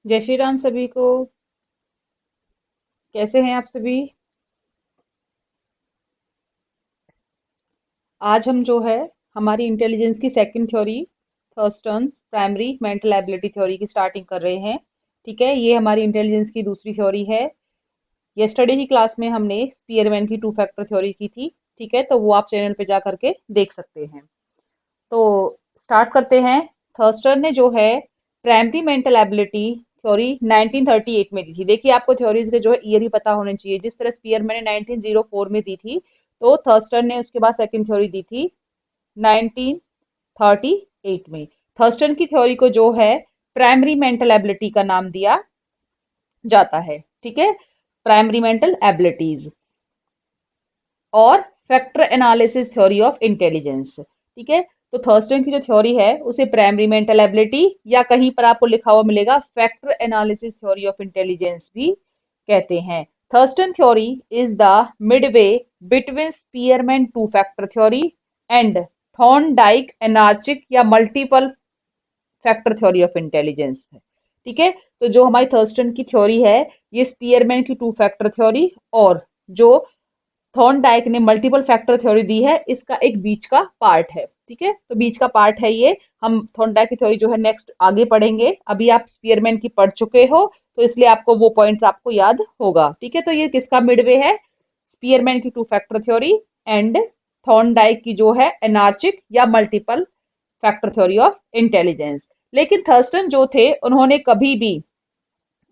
जय श्री राम सभी को। कैसे हैं आप सभी? आज हम जो है हमारी इंटेलिजेंस की second theory, Thurstone's primary mental ability theory की स्टार्टिंग कर रहे हैं। ठीक है, ये हमारी इंटेलिजेंस की दूसरी थ्योरी है। यस्टरडे की क्लास में हमने स्पीयरमैन की टू फैक्टर थ्योरी की थी। ठीक है, तो वो आप चैनल पे जा करके देख सकते हैं। तो स्टार्ट करते हैं। थर्स्टन ने जो है प्राइमरी मेंटल एबिलिटी थ्योरी 1938 में दी थी। देखिए, आपको थ्योरीज के जो है ईयर भी पता होने चाहिए। जिस तरह स्पीयरमैन ने 1904 में दी थी, तो थर्स्टन ने उसके बाद सेकंड थ्योरी दी थी 1938 में। थर्स्टन की थ्योरी को जो है प्राइमरी मेंटल एबिलिटी का नाम दिया जाता है। ठीक है, प्राइमरी मेंटल एबिलिटीज और factor analysis theory of intelligence. ठीक है, तो थर्स्टन की जो थ्योरी है उसे प्राइमरी मेंटल एबिलिटी या कहीं पर आपको लिखा हुआ मिलेगा factor analysis theory of intelligence भी कहते हैं। Thurstone theory is the midway between Spearman two factor theory and Thorndike anarchic या multiple factor theory of intelligence है। ठीक है, तो जो हमारी थर्स्टन की थ्योरी है, ये स्पीयरमैन की टू फैक्टर थ्योरी और जो थॉर्नडाइक ने मल्टीपल फैक्टर थ्योरी दी है, इसका एक बीच का पार्ट है। ठीक है, तो बीच का पार्ट है ये। हम थॉर्नडाइक की थ्योरी जो है नेक्स्ट आगे पढ़ेंगे। अभी आप स्पीयरमैन की पढ़ चुके हो, तो इसलिए आपको वो पॉइंट्स आपको याद होगा। ठीक है, तो ये किसका मिडवे है? स्पीयरमैन की to factor theory and Thorndike की जो है एनार्चिक या multiple factor theory of intelligence. लेकिन थर्स्टन जो थे, उन्होंने कभी भी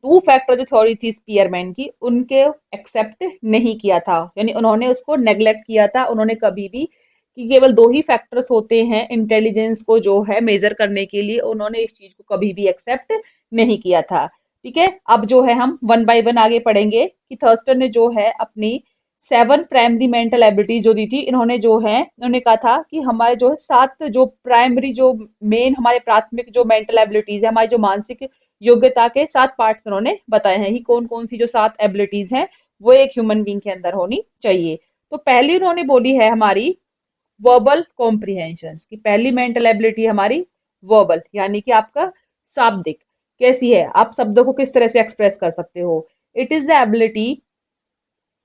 टू फैक्टर जो थ्योरी थी स्पीयरमैन की, उनके एक्सेप्ट नहीं किया था, यानी उन्होंने उसको नेग्लेक्ट किया था। उन्होंने कभी भी कि केवल दो ही फैक्टर्स होते हैं इंटेलिजेंस को जो है मेजर करने के लिए, उन्होंने इस चीज को कभी भी एक्सेप्ट नहीं किया था। ठीक है, अब जो है हम वन बाय वन आगे पढ़ेंगे कि थर्स्टन ने जो है अपनी 7 प्राइमरी मेंटल एबिलिटी जो दी थी, इन्होंने जो है इन्होंने कहा था कि हमारे जो है 7 जो प्राइमरी जो मेन हमारे प्राथमिक जो मेंटल एबिलिटीज है, हमारी जो मानसिक योग्यता के 7 पार्ट्स उन्होंने बताए हैं कि कौन कौन सी जो 7 एबिलिटीज हैं वो एक ह्यूमन बींग के अंदर होनी चाहिए। तो पहली उन्होंने बोली है हमारी वर्बल कॉम्प्रिहेंशन की पहली मेंटल एबिलिटी हमारी वर्बल, यानी कि आपका शाब्दिक। कैसी है? आप शब्दों को किस तरह से एक्सप्रेस कर सकते हो। It is the ability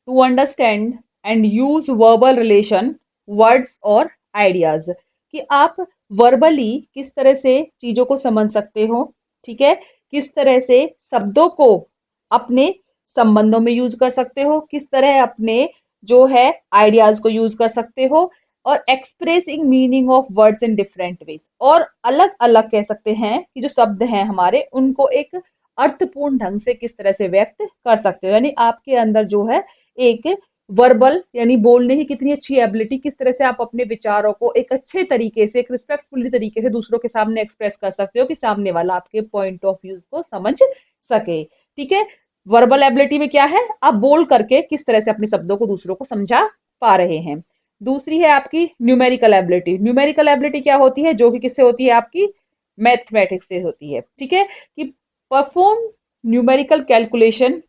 to understand and use verbal relation, words और आइडियाज। कि आप वर्बली किस तरह से चीजों को समझ सकते हो। ठीक है, किस तरह से शब्दों को अपने संबंधों में यूज कर सकते हो, किस तरह अपने जो है आइडियाज को यूज कर सकते हो, और expressing meaning of words in different ways, और अलग अलग कह सकते हैं कि जो शब्द हैं हमारे, उनको एक अर्थपूर्ण ढंग से किस तरह से व्यक्त कर सकते हो। यानी आपके अंदर जो है एक वर्बल यानी बोलने की कितनी अच्छी एबिलिटी, किस तरह से आप अपने विचारों को एक अच्छे तरीके से, एक रिस्पेक्टफुली तरीके से दूसरों के सामने एक्सप्रेस कर सकते हो कि सामने वाला आपके पॉइंट ऑफ व्यू को समझ सके। ठीक है, वर्बल एबिलिटी में क्या है? आप बोल करके किस तरह से अपने शब्दों को दूसरों को समझा पा रहे हैं। दूसरी है आपकी न्यूमेरिकल एबिलिटी। न्यूमेरिकल एबिलिटी क्या होती है? जो कि किससे होती है? आपकी मैथमेटिक्स से होती है। ठीक है, कि perform numerical calculation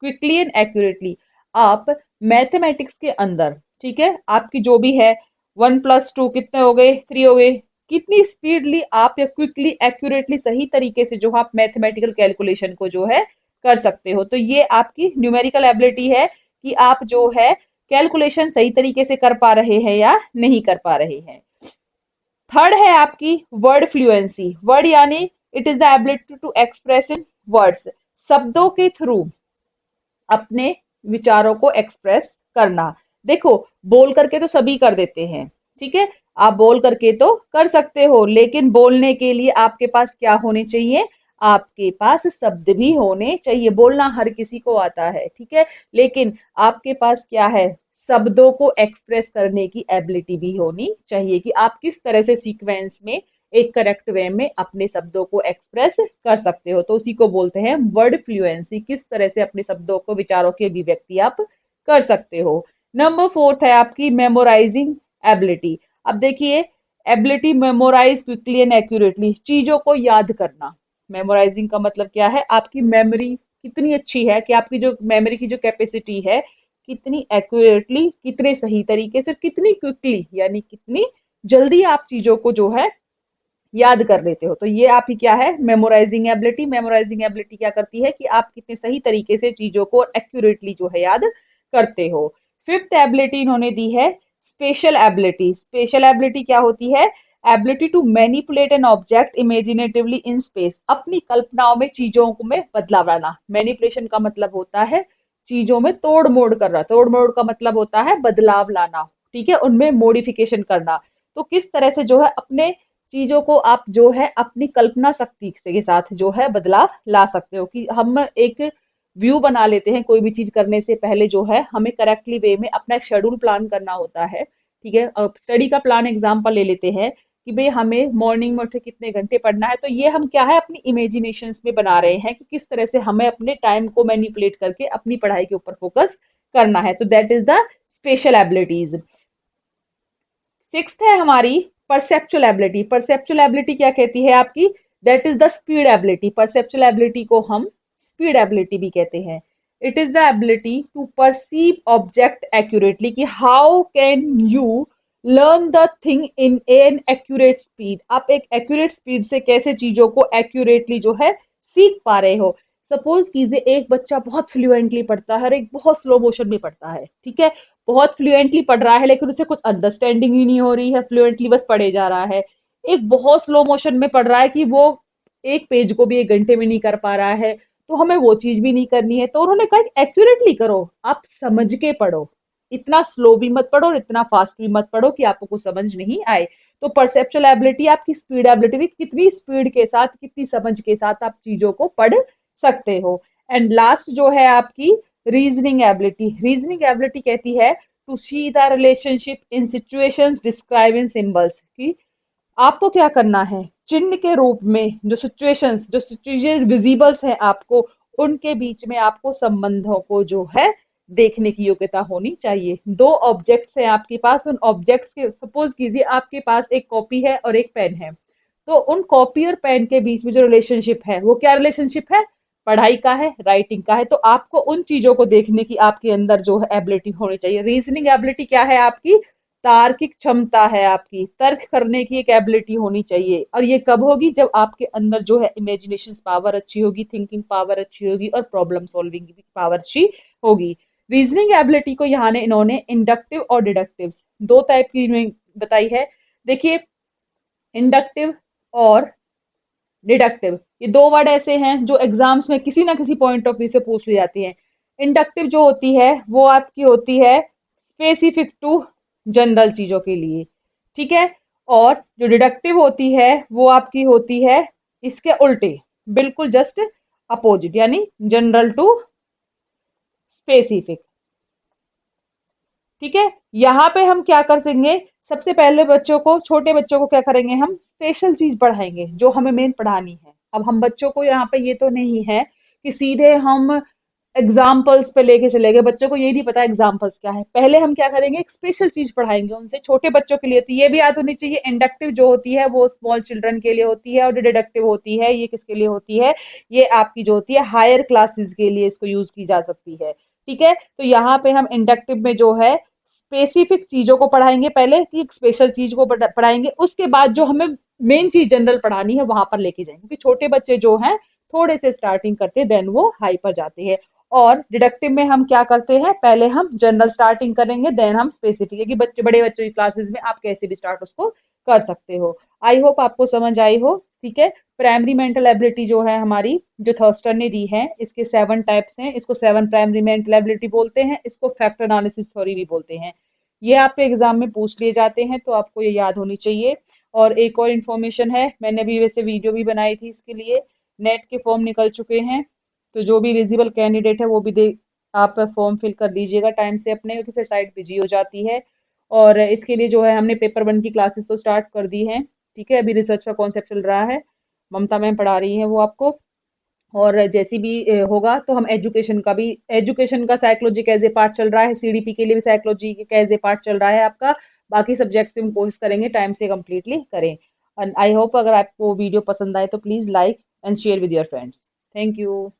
quickly and accurately. आप मैथमेटिक्स के अंदर, ठीक है, आपकी जो भी है 1+2 कितने हो गए? 3 हो गए। कितनी स्पीडली आप या क्विकली एक्यूरेटली सही तरीके से जो आप मैथमेटिकल कैलकुलेशन को जो है कर सकते हो। तो ये आपकी न्यूमेरिकल एबिलिटी है कि आप जो है कैलकुलेशन सही तरीके से कर पा रहे हैं या नहीं कर पा रहे हैं। थर्ड है आपकी वर्ड फ्लुएंसी। वर्ड यानी it is the ability to express in words. शब्दों के थ्रू अपने विचारों को एक्सप्रेस करना। देखो, बोल करके तो सभी कर देते हैं। ठीक है, आप बोल करके तो कर सकते हो, लेकिन बोलने के लिए आपके पास क्या होने चाहिए? आपके पास शब्द भी होने चाहिए। बोलना हर किसी को आता है, ठीक है, लेकिन आपके पास क्या है? शब्दों को एक्सप्रेस करने की एबिलिटी भी होनी चाहिए कि आप किस तरह से सीक्वेंस में एक करेक्ट वे में अपने शब्दों को एक्सप्रेस कर सकते हो। तो उसी को बोलते हैं वर्ड फ्लुएंसी। किस तरह से अपने शब्दों को, विचारों की अभिव्यक्ति आप कर सकते हो। नंबर फोर्थ है आपकी मेमोराइजिंग एबिलिटी। अब देखिए, ability memorise quickly and accurately, चीजों को याद करना। मेमोराइजिंग का मतलब क्या है? आपकी मेमोरी कितनी अच्छी है, कि आपकी जो मेमोरी की जो कैपेसिटी है, कितनी एक्यूरेटली, कितने सही तरीके से, कितनी क्विकली यानी कितनी जल्दी आप चीजों को जो है याद कर लेते हो। तो ये आपकी क्या है, मेमोराइजिंग एबिलिटी। मेमोराइजिंग एबिलिटी क्या करती है कि आप कितने सही तरीके से चीजों को एक्यूरेटली जो है याद करते हो। फिफ्थ एबिलिटी इन्होंने दी है स्पेशल एबिलिटी। स्पेशल एबिलिटी क्या होती है, ability to manipulate an object imaginatively in space. अपनी कल्पनाओं में चीजों में बदलाव लाना। मैनिपुलेशन का मतलब होता है चीजों में तोड़ मोड़ करना, तोड़ मोड़ का मतलब होता है बदलाव लाना, ठीक है, उनमें मॉडिफिकेशन करना। तो किस तरह से जो है अपने चीजों को आप जो है अपनी कल्पना शक्ति के साथ जो है बदलाव ला सकते हो। कि हम एक व्यू बना लेते हैं, कोई भी चीज करने से पहले जो है हमें करेक्टली वे में अपना शेड्यूल प्लान करना होता है, ठीक है। स्टडी का प्लान एग्जाम्पल ले लेते हैं कि भाई हमें मॉर्निंग में उठे कितने घंटे पढ़ना है, तो ये हम क्या है अपनी इमेजिनेशंस में बना रहे हैं कि किस तरह से हमें अपने टाइम को मैनिपुलेट करके अपनी पढ़ाई के ऊपर फोकस करना है। तो that is the special abilities. Sixth है हमारी परसेप्चुअल एबिलिटी। परसेप्चुअल एबिलिटी क्या कहती है आपकी, that is the speed ability. Perceptual ability को हम स्पीड एबिलिटी भी कहते हैं। It is the ability to perceive object accurately. कि how can you learn the thing in an accurate speed. आप एक एक्यूरेट स्पीड से कैसे चीजों को एक्यूरेटली जो है सीख पा रहे हो। सपोज कीजिए एक बच्चा बहुत फ्लुएंटली पढ़ता है और एक बहुत स्लो मोशन में पढ़ता है, ठीक है। बहुत फ्लुएंटली पढ़ रहा है लेकिन उसे कुछ अंडरस्टैंडिंग ही नहीं हो रही है, फ्लुएंटली बस पढ़े जा रहा है। एक बहुत स्लो मोशन में पढ़ रहा है कि वो एक पेज को भी 1 घंटे में नहीं कर पा रहा है, तो हमें वो चीज भी नहीं करनी है। तो उन्होंने कहा एक्यूरेटली करो, आप समझ के पढ़ो, इतना स्लो भी मत पढ़ो और इतना फास्ट भी मत पढ़ो कि आपको कुछ समझ नहीं आए। तो परसेप्चुअल एबिलिटी आपकी स्पीड एबिलिटी, कितनी स्पीड के साथ कितनी समझ के साथ आप चीजों को पढ़ सकते हो। एंड लास्ट जो है आपकी रीजनिंग एबिलिटी। रीजनिंग एबिलिटी कहती है to see the relationship in situations describe in symbols. की आपको क्या करना है, चिन्ह के रूप में जो सिचुएशंस, जो सिचुएशन विजिबल्स हैं आपको, उनके बीच में आपको संबंधों को जो है देखने की योग्यता होनी चाहिए। दो ऑब्जेक्ट्स हैं आपके पास, उन ऑब्जेक्ट्स के, सपोज कीजिए आपके पास एक कॉपी है और एक पेन है, तो उन कॉपी और पेन के बीच में जो रिलेशनशिप है वो क्या रिलेशनशिप है, पढ़ाई का है, राइटिंग का है। तो आपको उन चीजों को देखने की आपके अंदर जो है एबिलिटी होनी चाहिए। रीजनिंग एबिलिटी क्या है आपकी, तार्किक क्षमता है आपकी, तर्क करने की एक एबिलिटी होनी चाहिए। और ये कब होगी, जब आपके अंदर जो है इमेजिनेशन पावर अच्छी होगी, थिंकिंग पावर अच्छी होगी और प्रॉब्लम सॉल्विंग की पावर अच्छी होगी। रीजनिंग एबिलिटी को यहाँ ने इन्होंने इंडक्टिव और डिडक्टिव दो टाइप की बताई है। देखिए इंडक्टिव और डिडक्टिव, ये दो वर्ड ऐसे हैं जो एग्जाम्स में किसी ना किसी पॉइंट ऑफ व्यू से पूछ ली जाती है। इंडक्टिव जो होती है वो आपकी होती है स्पेसिफिक टू जनरल चीजों के लिए, ठीक है। और जो डिडक्टिव होती है वो आपकी होती है इसके उल्टे, बिल्कुल जस्ट अपोजिट, यानी जनरल टू स्पेसिफिक, ठीक है। यहाँ पे हम क्या कर देंगे, सबसे पहले बच्चों को, छोटे बच्चों को क्या करेंगे, हम स्पेशल चीज पढ़ाएंगे जो हमें मेन पढ़ानी है। अब हम बच्चों को यहाँ पे ये तो नहीं है कि सीधे हम एग्जाम्पल्स पे लेके चले गए, बच्चों को ये नहीं पता एग्जाम्पल्स क्या है। पहले हम क्या करेंगे, एक स्पेशल चीज पढ़ाएंगे उनसे, छोटे बच्चों के लिए। तो ये भी याद होनी चाहिए, इंडक्टिव जो होती है वो स्मॉल चिल्ड्रन के लिए होती है, और जो डिडक्टिव होती है ये किसके लिए होती है, ये आपकी जो होती है हायर क्लासेस के लिए इसको यूज की जा सकती है, ठीक है। तो यहाँ पे हम इंडक्टिव में जो है स्पेसिफिक चीजों को पढ़ाएंगे पहले, कि एक स्पेशल चीज को पढ़ाएंगे, उसके बाद जो हमें मेन चीज जनरल पढ़ानी है वहां पर लेके जाएंगे। क्योंकि छोटे बच्चे जो हैं थोड़े से स्टार्टिंग करते हैं, देन वो हाई पर जाते हैं। और डिडक्टिव में हम क्या करते हैं, पहले हम जनरल स्टार्टिंग करेंगे, देन हम स्पेसिफिक, कि बच्चे बड़े बच्चों की क्लासेस में आप कैसे भी स्टार्ट उसको कर सकते हो। आई होप आपको समझ आई हो, ठीक है। प्राइमरी मेंटल एबिलिटी जो है हमारी, जो थर्स्टर ने दी है, इसके 7 टाइप्स हैं। इसको 7 प्राइमरी मेंटल एबिलिटी बोलते हैं, इसको फैक्टर एनालिसिस थ्योरी भी बोलते हैं। ये आपके एग्जाम में पूछ लिए जाते हैं, तो आपको ये याद होनी चाहिए। और एक और इन्फॉर्मेशन है, मैंने भी वैसे वीडियो भी बनाई थी इसके लिए, नेट के फॉर्म निकल चुके हैं, तो जो भी एलिजिबल कैंडिडेट है वो भी दे, आप फॉर्म फिल कर दीजिएगा टाइम से अपने, क्योंकि फिर साइट बिजी हो जाती है। और इसके लिए जो है हमने पेपर 1 की क्लासेस तो स्टार्ट कर दी हैं, ठीक है। अभी रिसर्च का कॉन्सेप्ट चल रहा है, ममता मैम पढ़ा रही हैं वो आपको। और जैसी भी होगा तो हम एजुकेशन का भी, एजुकेशन का साइकोलॉजी का एज ए पार्ट चल रहा है, सीडीपी के लिए भी साइकोलॉजी का एज ए पार्ट चल रहा है आपका। बाकी सब्जेक्ट्स हम कोर्स करेंगे, टाइम से कंप्लीटली करें। एंड आई होप अगर आपको वीडियो पसंद आए तो please like and share with your friends. Thank you.